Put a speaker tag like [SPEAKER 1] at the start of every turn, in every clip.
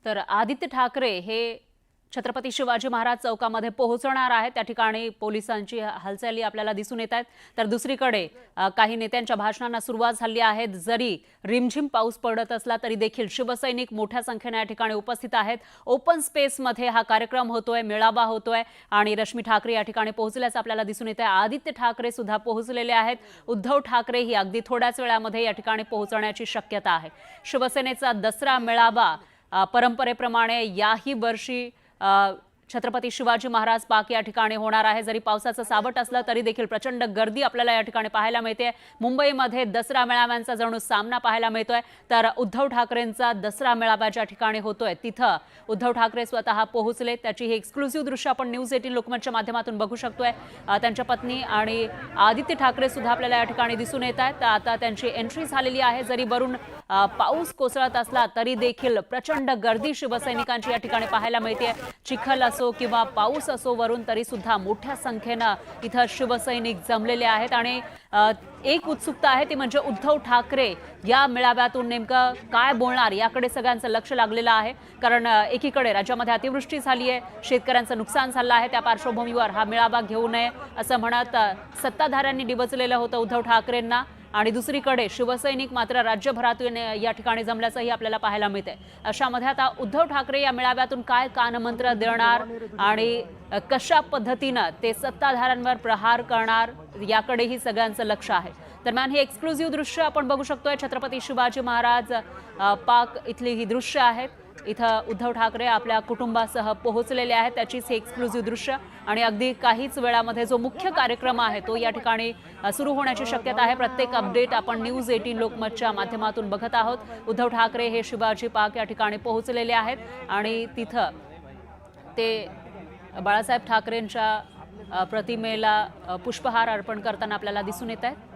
[SPEAKER 1] तर आदित्य ठाकरे हे छत्रपती शिवाजी महाराज चौकामध्ये पोहोचणार आहेत। त्या ठिकाणी पोलिसांची हालचाली आपल्याला दिसून येत आहेत। तर दुसरीकडे काही नेत्यांच्या भाषणांना सुरुवात झाली आहे। जरी रिमझिम पाऊस पडत असला तरी देखील शिवसैनिक मोठ्या संख्येने या ठिकाणी उपस्थित आहेत। ओपन स्पेसमध्ये हा कार्यक्रम होतोय, मेळावा होतोय आणि रश्मी ठाकरे या ठिकाणी पोहोचल्याचं आपल्याला दिसून येत आहे। आदित्य ठाकरे सुद्धा पोहोचलेले आहेत। उद्धव ठाकरे ही अगदी थोड्याच वेळामध्ये या ठिकाणी पोहोचण्याची शक्यता आहे। शिवसेनेचा दसरा मेळावा परंपरेप्रमाणे याही वर्षी छत्रपती शिवाजी महाराज पार्क या ठिकाणी होणार आहे। जरी पावसाचं सावट असलं तरी देखील प्रचंड गर्दी आपल्याला या ठिकाणी पाहायला मिळते। मुंबईमध्ये दसरा मेळाव्यांचा जणू सामना पाहायला मिळतोय। तर उद्धव ठाकरेंचा दसरा मेळावा ज्या ठिकाणी होतोय तिथं उद्धव ठाकरे स्वतः पोहोचले। त्याची ही एक्सक्लुसिव्ह दृश्य आपण न्यूज 18 लोकमतच्या माध्यमातून बघू शकतोय। त्यांच्या पत्नी आणि आदित्य ठाकरे सुद्धा आपल्याला या ठिकाणी दिसून येत आहेत। आता त्यांची एंट्री झालेली आहे। जरी वरून पाऊस कोसळत असला तरी देखील प्रचंड गर्दी शिवसैनिकांची या ठिकाणी पाहायला मिळते। चिखल असो किंवा पाऊस असो वरून तरी सुद्धा मोठ्या संख्येने इथं शिवसैनिक जमलेले आहेत आणि एक उत्सुकता आहे ती म्हणजे उद्धव ठाकरे या मेळाव्यातून नेमकं काय बोलणार याकडे सगळ्यांचं लक्ष लागलेलं आहे। कारण एकीकडे राज्यामध्ये अतिवृष्टी झाली आहे, शेतकऱ्यांचं नुकसान झालं आहे। त्या पार्श्वभूमीवर हा मेळावा घेऊ नये असं म्हणत सत्ताधाऱ्यांनी डिवचलेलं होतं उद्धव ठाकरेंना आणि दुसरीकडे शिवसैनिक मात्र राज्यभरातून या ठिकाणी जमल्याचंही आपल्याला पाहायला मिळते। अशामध्ये आता उद्धव ठाकरे या मेळाव्यातून काय कानमंत्र देणार आणि कशा पद्धतीने ते सत्ताधाऱ्यांवर प्रहार करणार याकडेही सगळ्यांचं लक्ष आहे। दरम्यान ही एक्सक्लुसिव्ह दृश्य आपण बघू शकतोय। छत्रपती शिवाजी महाराज पार्क इथली ही दृश्य आहेत। इथं उद्धव ठाकरे आपल्या कुटुंबासह पोहोचलेले आहेत। त्याचीच हे एक्सक्लुसिव्ह दृश्य आणि अगदी काहीच वेळामध्ये जो मुख्य कार्यक्रम आहे तो या ठिकाणी सुरू होण्याची शक्यता आहे। प्रत्येक अपडेट आपण न्यूज 18 लोकमतच्या माध्यमातून बघत आहोत। उद्धव ठाकरे हे शिवाजी पार्क या ठिकाणी पोहोचलेले आहेत आणि तिथं ते बाळासाहेब ठाकरेंच्या प्रतिमेला पुष्पहार अर्पण करताना आपल्याला दिसून येत आहेत।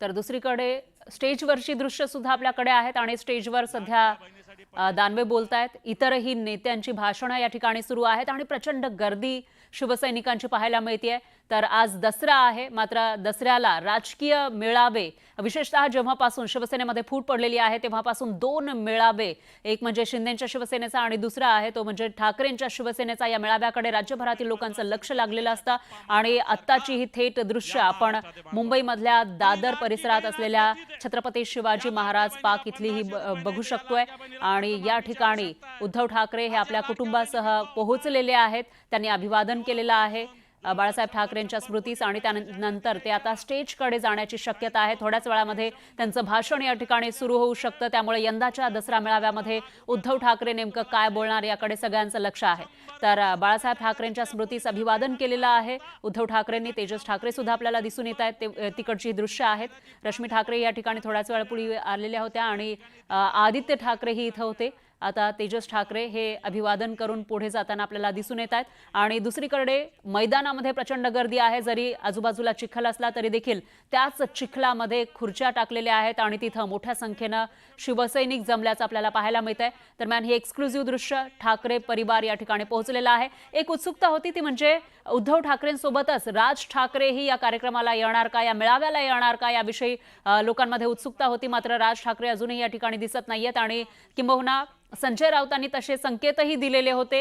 [SPEAKER 1] तर दुसरीकडे स्टेजवरची दृश्य सुद्धा आपल्याकडे आहेत आणि स्टेजवर सध्या दानवे बोलतायत। इतरही नेत्यांची भाषणं या ठिकाणी सुरू आहेत आणि प्रचंड गर्दी शिवसैनिकांची पाहायला मिळते। तर आज दसरा आहे, मात्र दसऱ्याला राजकीय मेळावे विशेषतः जेव्हापासून शिवसेनेमध्ये फूट पडलेली आहे तेव्हापासून दोन मेळावे, एक म्हणजे शिंदेंच्या शिवसेनेचा आणि दुसरा आहे तो म्हणजे ठाकरेंच्या शिवसेनेचा, या मेळाव्याकडे राज्यभरातील लोकांचं लक्ष लागलेलं असतं। आणि आत्ताची ही थेट दृश्य आपण मुंबईमधल्या दादर परिसरात असलेल्या छत्रपती शिवाजी महाराज पार्क इथली ही बघू शकतोय आणि या ठिकाणी उद्धव ठाकरे हे आपल्या कुटुंबासह पोहोचलेले आहेत। त्यांनी अभिवादन केलेलं आहे बाळासाहेब ठाकरेंच्या स्मृतीस आणि त्यानंतर ते आता स्टेजकडे जाण्याची शक्यता आहे। थोड्याच वेळामध्ये त्यांचं भाषण या ठिकाणी सुरू होऊ शकतं। त्यामुळे यंदाच्या दसरा मेळाव्यामध्ये उद्धव ठाकरे नेमकं काय बोलणार याकडे सगळ्यांचं लक्ष आहे। तर बाळासाहेब ठाकरेंच्या स्मृतीस अभिवादन केलेलं आहे उद्धव ठाकरेंनी। तेजस ठाकरे सुद्धा आपल्याला दिसून येत आहेत। ते तिकडची दृश्य आहेत। रश्मी ठाकरे या ठिकाणी थोड्याच वेळापूर्वी आलेल्या होत्या आणि आदित्य ठाकरेही इथं होते। आता तेजस ठाकरे हे अभिवादन करून पुढे जाताना आपल्याला दिसून येत आहेत आणि दुसरीकडे मैदानामध्ये प्रचंड गर्दी आहे। जरी आजूबाजूला चिखल असला तरी देखील त्याच चिखलामध्ये खुर्च्या टाकलेल्या आहेत आणि तिथं मोठ्या संख्येने शिवसैनिक जमल्याचं आपल्याला पाहायला मिळतंय। दरम्यान ही एक्सक्लुसिव्ह दृश्य ठाकरे परिवार या ठिकाणी पोहोचलेला आहे। एक उत्सुकता होती ती म्हणजे उद्धव ठाकरेंसोबतच राज ठाकरेही या कार्यक्रमाला येणार का, या मेळाव्याला येणार का याविषयी लोकांमध्ये उत्सुकता होती। मात्र राज ठाकरे अजूनही या ठिकाणी दिसत नाहीयेत आणि किंबहुना संजय राऊतांनी तसे संकेतही दिलेले होते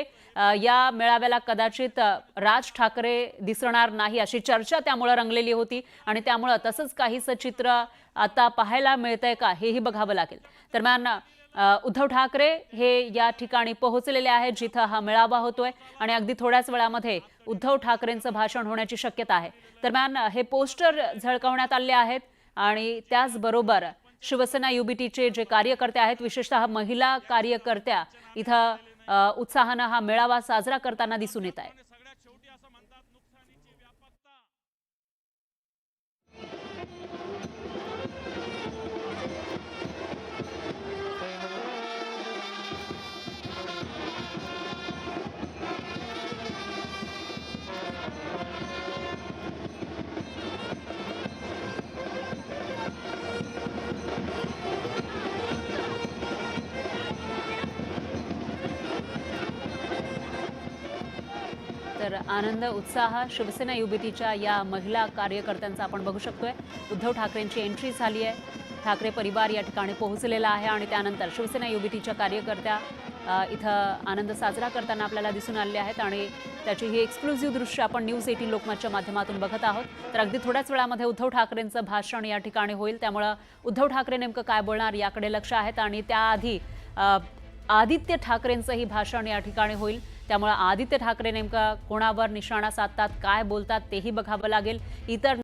[SPEAKER 1] या मेळाव्याला कदाचित राज ठाकरे दिसणार नाही अशी चर्चा त्यामुळे रंगलेली होती आणि त्यामुळे तसंच काहीसं चित्र आता पाहायला मिळतंय का हेही बघावं लागेल। दरम्यान उद्धव ठाकरे हे या ठिकाणी पोहोचलेले आहेत जिथं हा मेळावा होतोय आणि अगदी थोड्याच वेळामध्ये उद्धव ठाकरेंचं भाषण होण्याची शक्यता आहे। दरम्यान हे पोस्टर झळकावण्यात आले आहेत आणि त्याचबरोबर शिवसेना युबीटीचे जे कार्यकर्ते आहेत, विशेषतः महिला कार्यकर्त्या इथं उत्साहानं हा मेळावा साजरा करताना दिसून येत आहे। तर आनंद उत्साह शिवसेना युबीटीच्या या महिला कार्यकर्त्यांचा आपण बघू शकतोय। उद्धव ठाकरेंची एंट्री झाली आहे, ठाकरे परिवार या ठिकाणी पोहोचलेला आहे आणि त्यानंतर शिवसेना युबीटीच्या कार्यकर्त्या इथं आनंद साजरा करताना आपल्याला दिसून आलेले आहेत आणि त्याची ही एक्सक्लुझिव्ह दृश्य आपण न्यूज 18 लोकमतच्या माध्यमातून बघत आहोत। तर अगदी थोड्याच वेळामध्ये उद्धव ठाकरेंचं भाषण या ठिकाणी होईल, त्यामुळे उद्धव ठाकरे नेमकं काय बोलणार याकडे लक्ष आहेत आणि त्याआधी आदित्य ठाकरेंचंही भाषण या ठिकाणी होईल, त्यामुळे आदित्य ठाकरे नेमका कोणावर निशाणा साधतात, काय बोलतात तेही बघावं लागेल। इतर